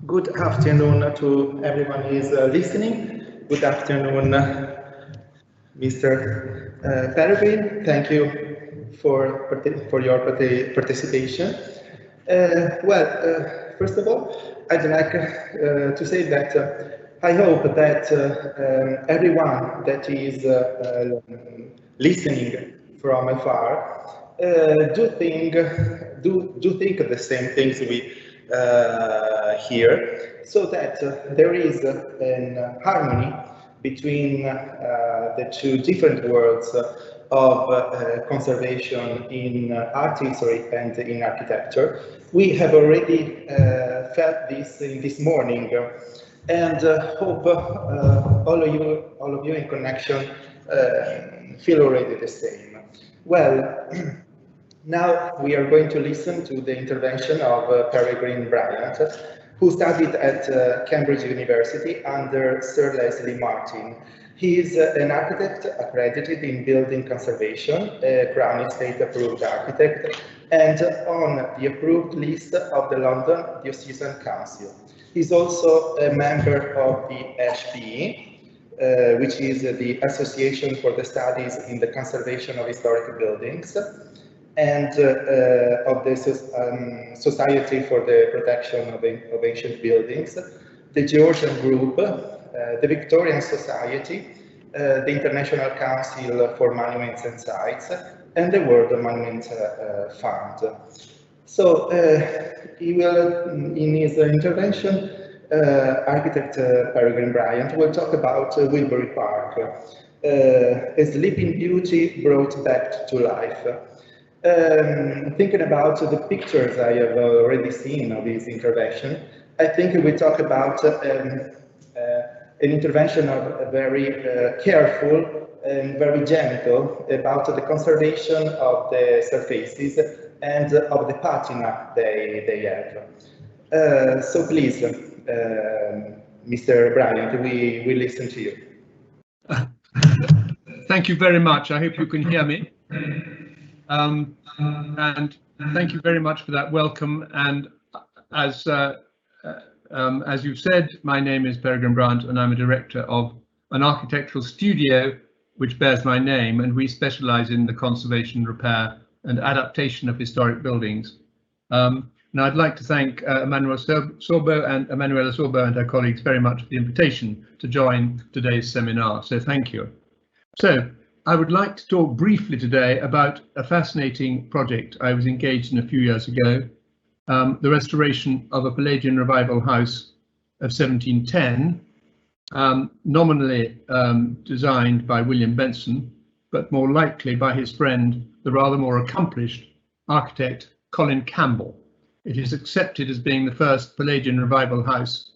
Good afternoon to everyone who is listening. Good afternoon, Mr. Peregrine. Thank you for your participation. First of all, I'd like to say that I hope that everyone that is listening from afar do think the same things we here, so that there is an harmony between the two different worlds of conservation in art history and in architecture. We have already felt this in this morning, and hope all of you in connection feel already the same. Well. Now we are going to listen to the intervention of Peregrine Bryant, who studied at Cambridge University under Sir Leslie Martin. He is an architect accredited in building conservation, a Crown Estate approved architect, and on the approved list of the London Diocesan Council. He's also a member of the HPE, which is the Association for the Studies in the Conservation of Historic Buildings, and of the Society for the Protection of Ancient Buildings, the Georgian Group, the Victorian Society, the International Council for Monuments and Sites, and the World Monument Fund. So he will, in his intervention, architect Peregrine Bryant will talk about Wilbury Park, a sleeping beauty brought back to life. Thinking about the pictures I have already seen of this intervention, I think we talk about an intervention of a very careful and very gentle about the conservation of the surfaces and of the patina they have. So please, Mr. Bryant, we listen to you. Thank you very much. I hope you can hear me. And thank you very much for that welcome. And as you've said, my name is Peregrine Bryant, and I'm a director of an architectural studio which bears my name, and we specialize in the conservation, repair, and adaptation of historic buildings. Now, I'd like to thank Emanuela Sorbo and her colleagues very much for the invitation to join today's seminar. So thank you. So I would like to talk briefly today about a fascinating project I was engaged in a few years ago, the restoration of a Palladian revival house of 1710, nominally designed by William Benson, but more likely by his friend, the rather more accomplished architect Colin Campbell. It is accepted as being the first Palladian revival house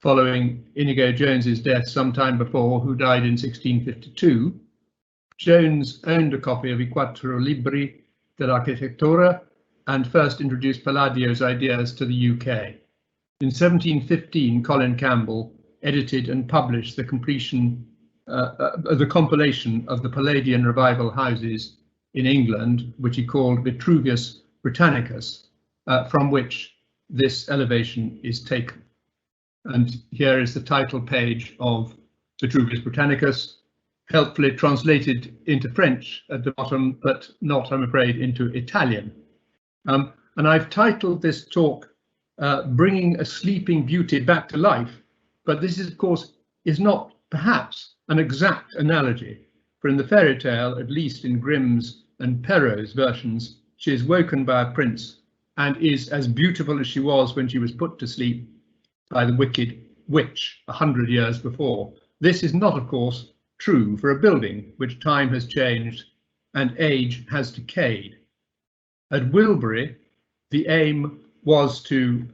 following Inigo Jones's death some time before, who died in 1652. Jones owned a copy of I Quattro Libri dell'Architettura and first introduced Palladio's ideas to the UK. In 1715, Colin Campbell edited and published the compilation of the Palladian revival houses in England, which he called Vitruvius Britannicus, from which this elevation is taken. And here is the title page of Vitruvius Britannicus, helpfully translated into French at the bottom, but not, I'm afraid, into Italian. And I've titled this talk, Bringing a Sleeping Beauty Back to Life, but this is, of course, is not perhaps an exact analogy, for in the fairy tale, at least in Grimm's and Perrault's versions, she is woken by a prince and is as beautiful as she was when she was put to sleep by the wicked witch 100 years before. This is not, of course, true for a building which time has changed and age has decayed. At Wilbury, the aim was to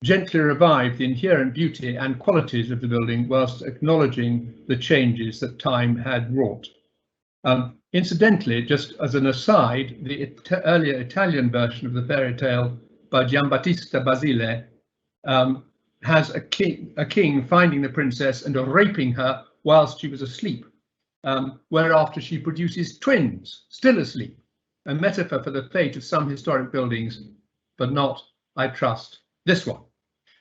gently revive the inherent beauty and qualities of the building whilst acknowledging the changes that time had wrought. Incidentally, just as an aside, the earlier Italian version of the fairy tale by Giambattista Basile has a king finding the princess and raping her whilst she was asleep, whereafter she produces twins, still asleep, a metaphor for the fate of some historic buildings, but not, I trust, this one.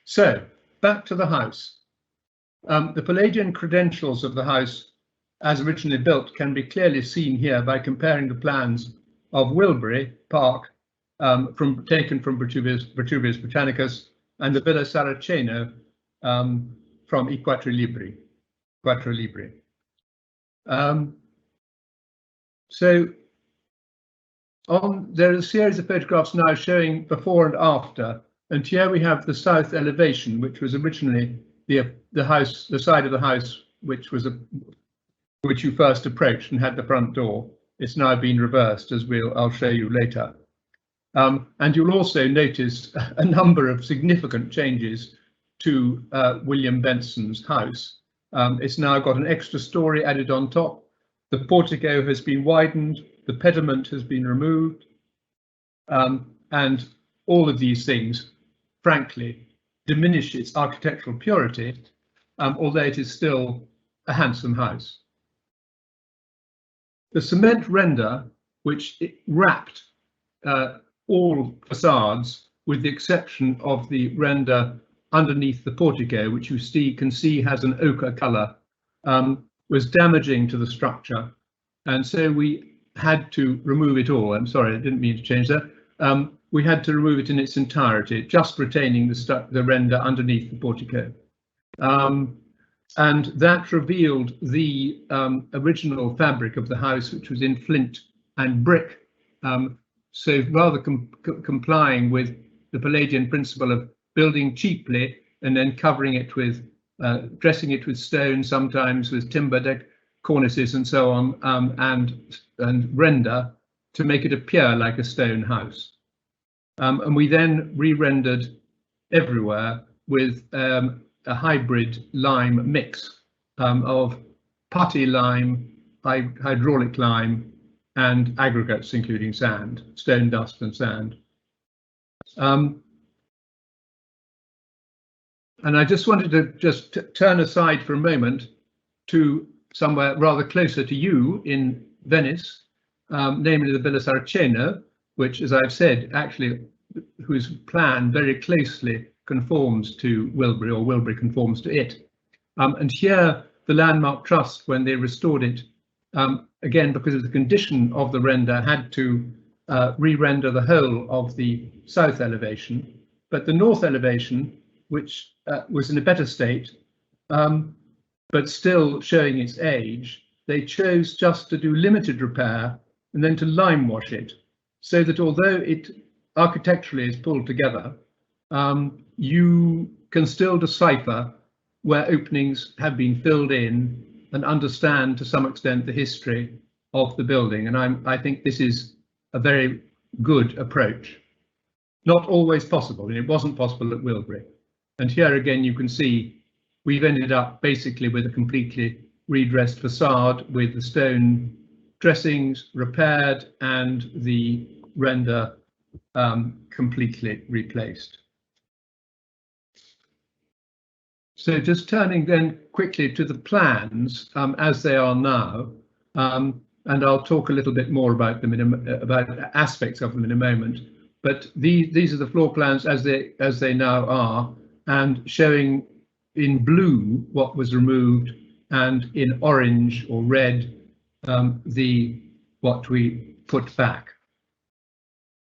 So back to the house. The Palladian credentials of the house as originally built can be clearly seen here by comparing the plans of Wilbury Park taken from Vitruvius Britannicus and the Villa Saraceno from I Quattro Libri. So there is a series of photographs now showing before and after, and here we have the south elevation, which was originally the side of the house which you first approached and had the front door. It's now been reversed, as I'll show you later. And you'll also notice a number of significant changes to William Benson's house. It's now got an extra story added on top. The portico has been widened, the pediment has been removed, and all of these things, frankly, diminish its architectural purity, although it is still a handsome house. The cement render, which wrapped all facades, with the exception of the render underneath the portico, which you can see has an ochre colour, was damaging to the structure, and so we had to remove it all. I'm sorry, I didn't mean to change that. We had to remove it in its entirety, just retaining the render underneath the portico. And that revealed the original fabric of the house, which was in flint and brick. So rather complying with the Palladian principle of building cheaply and then covering it with, dressing it with stone, sometimes with timber deck cornices and so on, and render to make it appear like a stone house. And we then re-rendered everywhere with a hybrid lime mix of putty lime, hydraulic lime, and aggregates, including sand, stone dust and sand. And I just wanted to just turn aside for a moment to somewhere rather closer to you in Venice, namely the Villa Saraceno, which, as I've said, actually, whose plan very closely conforms to Wilbury, or Wilbury conforms to it. And here, the Landmark Trust, when they restored it, again, because of the condition of the render, had to re-render the whole of the south elevation, but the north elevation, which was in a better state, but still showing its age, they chose just to do limited repair and then to lime wash it, so that although it architecturally is pulled together, you can still decipher where openings have been filled in and understand to some extent the history of the building. And I think this is a very good approach. Not always possible, and it wasn't possible at Wilbury. And here again, you can see we've ended up basically with a completely redressed facade with the stone dressings repaired and the render completely replaced. So just turning then quickly to the plans as they are now, and I'll talk a little bit more about them about aspects of them in a moment. But these are the floor plans as they now are, and showing in blue what was removed, and in orange or red what we put back.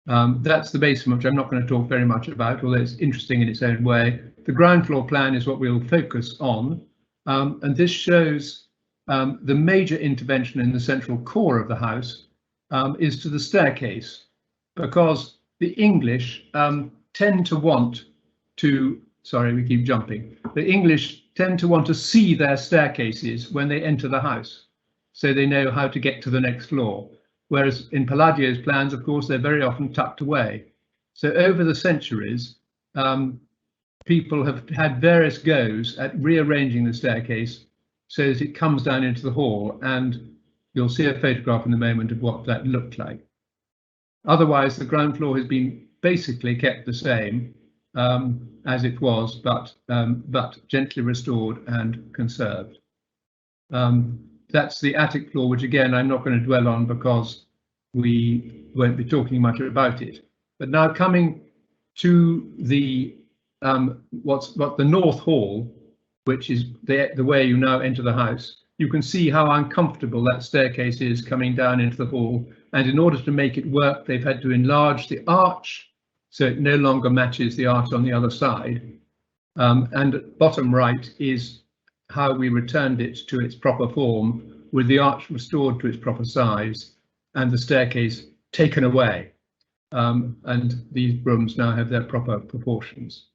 That's the basement, which I'm not going to talk very much about, although it's interesting in its own way. The ground floor plan is what we'll focus on, and this shows the major intervention in the central core of the house is to the staircase, because the English tend to want to, sorry, we keep jumping. The English tend to want to see their staircases when they enter the house, so they know how to get to the next floor. Whereas in Palladio's plans, of course, they're very often tucked away. So over the centuries, people have had various goes at rearranging the staircase so that it comes down into the hall, and you'll see a photograph in a moment of what that looked like. Otherwise, the ground floor has been basically kept the same as it was, but gently restored and conserved. That's the attic floor, which again, I'm not going to dwell on because we won't be talking much about it. But now coming to the what the north hall, which is the way you now enter the house, you can see how uncomfortable that staircase is coming down into the hall. And in order to make it work, they've had to enlarge the arch so it no longer matches the arch on the other side. And at bottom right is how we returned it to its proper form, with the arch restored to its proper size and the staircase taken away. And these rooms now have their proper proportions.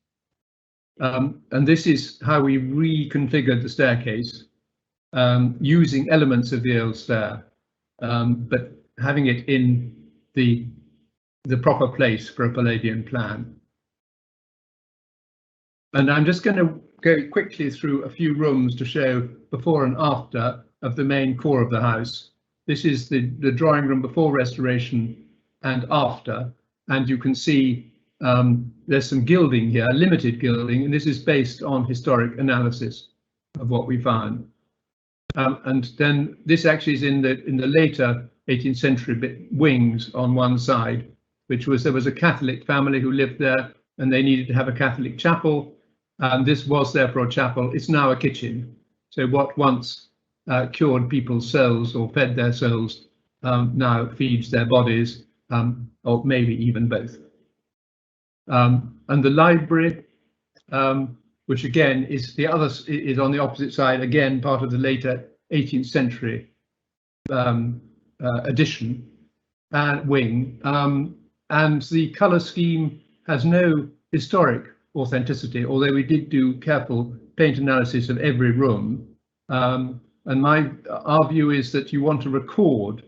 And this is how we reconfigured the staircase, using elements of the old stair, but having it in the proper place for a Palladian plan. And I'm just going to go quickly through a few rooms to show before and after of the main core of the house. This is the drawing room before restoration and after, and you can see there's some gilding here, limited gilding, and this is based on historic analysis of what we found. And then this actually is in the later 18th century wings on one side, which was, there was a Catholic family who lived there and they needed to have a Catholic chapel. This was therefore a chapel. It's now a kitchen. So what once cured people's souls or fed their souls now feeds their bodies, or maybe even both. And the library, which again is is on the opposite side, again part of the later 18th century addition and wing, and the colour scheme has no historic authenticity, although we did do careful paint analysis of every room. And our view is that you want to record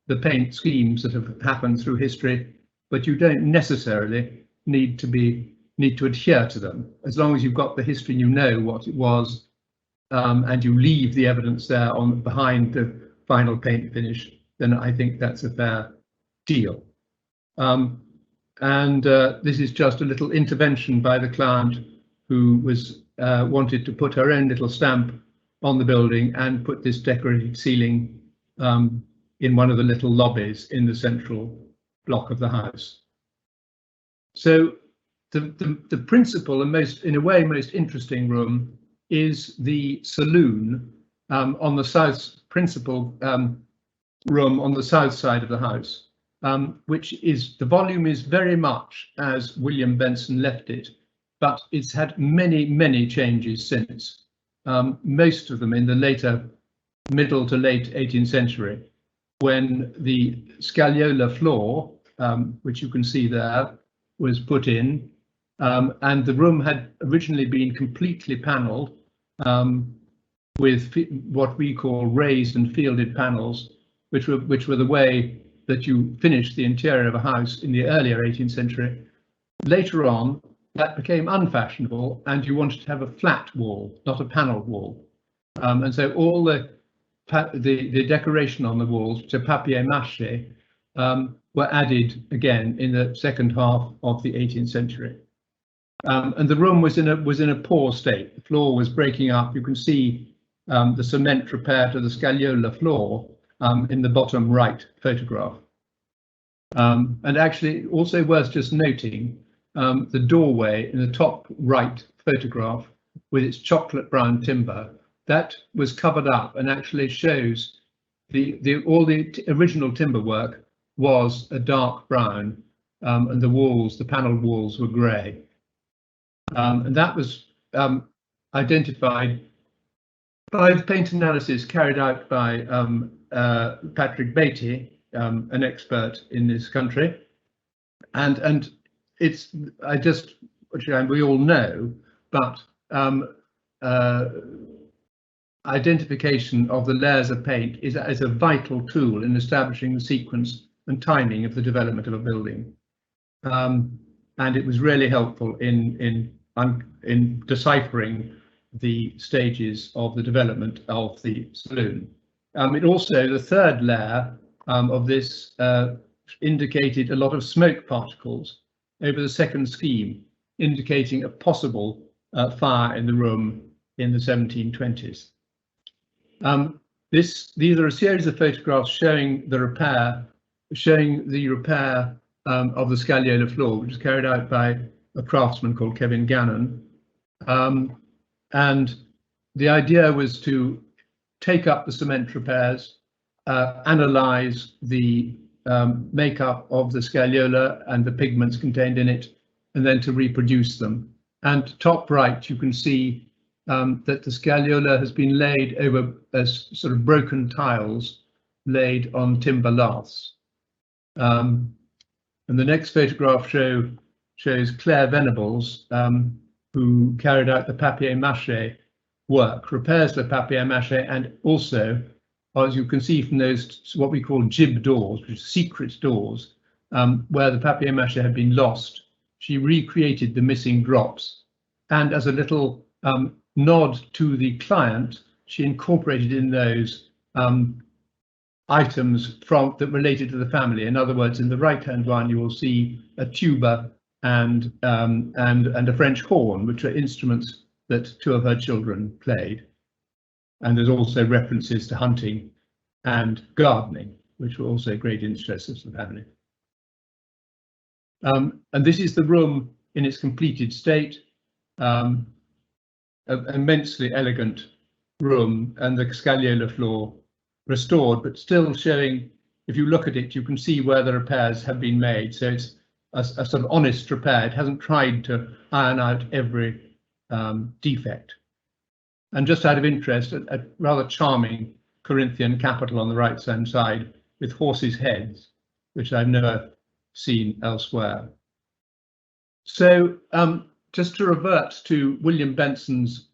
the paint schemes that have happened through history, but you don't necessarily need to adhere to them. As long as you've got the history and you know what it was, and you leave the evidence there behind the final paint finish, then I think that's a fair deal. This is just a little intervention by the client who was wanted to put her own little stamp on the building and put this decorated ceiling in one of the little lobbies in the central block of the house. So the principal and in a way most interesting room is the saloon on the principal room on the south side of the house, which is, the volume is very much as William Benson left it, but it's had many changes since, most of them in the middle to late 18th century, when the scagliola floor, which you can see there, was put in, and the room had originally been completely panelled with what we call raised and fielded panels, which were the way that you finished the interior of a house in the earlier 18th century. Later on, that became unfashionable, and you wanted to have a flat wall, not a panelled wall. And so all the decoration on the walls, which are papier-mâché, were added again in the second half of the 18th century. And the room was in a poor state. The floor was breaking up. You can see the cement repair to the scagliola floor in the bottom right photograph. And actually, also worth just noting, the doorway in the top right photograph with its chocolate brown timber, that was covered up and actually shows all the original timber work was a dark brown, and the panelled walls were grey. And that was identified by the paint analysis carried out by Patrick Beatty, an expert in this country, and it's we all know, but identification of the layers of paint is a vital tool in establishing the sequence and timing of the development of a building, and it was really helpful in deciphering the stages of the development of the saloon. It also, the third layer of this indicated a lot of smoke particles over the second scheme, indicating a possible fire in the room in the 1720s. These are a series of photographs showing the repair of the scagliola floor, which was carried out by a craftsman called Kevin Gannon. And the idea was to take up the cement repairs, analyze the makeup of the scagliola and the pigments contained in it, and then to reproduce them. And top right, you can see that the scagliola has been laid over as sort of broken tiles laid on timber laths. And the next photograph shows Claire Venables, who carried out the papier-mâché work, repairs the papier-mâché, and also, as you can see from those, what we call jib doors, which are secret doors, where the papier-mâché had been lost. She recreated the missing drops, and as a little nod to the client, she incorporated in those items that related to the family. In other words, in the right-hand one, you will see a tuba and a French horn, which are instruments that two of her children played. And there's also references to hunting and gardening, which were also great interests of the family. And this is the room in its completed state, an immensely elegant room, and the scagliola floor restored, but still showing, if you look at it, you can see where the repairs have been made. So it's a sort of honest repair. It hasn't tried to iron out every defect. And just out of interest, a rather charming Corinthian capital on the right-hand side with horses' heads, which I've never seen elsewhere. So just to revert to William Benson's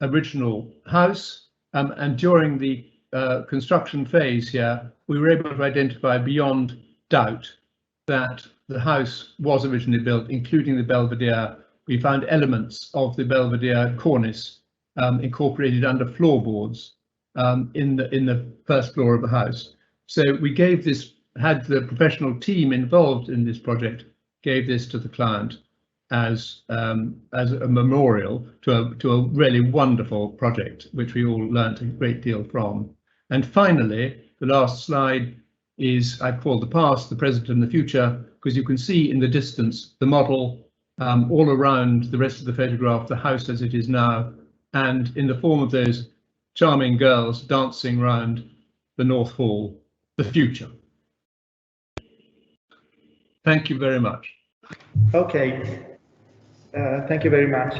original house, and during the construction phase here, we were able to identify beyond doubt that the house was originally built, including the belvedere. We found elements of the belvedere cornice incorporated under floorboards in the first floor of the house. So we gave this, had the professional team involved in this project, gave this to the client as a memorial to a really wonderful project, which we all learnt a great deal from. And finally, the last slide is, I call the past, the present and the future, because you can see in the distance the model all around the rest of the photograph, the house as it is now, and in the form of those charming girls dancing round the North Hall, the future. Thank you very much. Okay, thank you very much.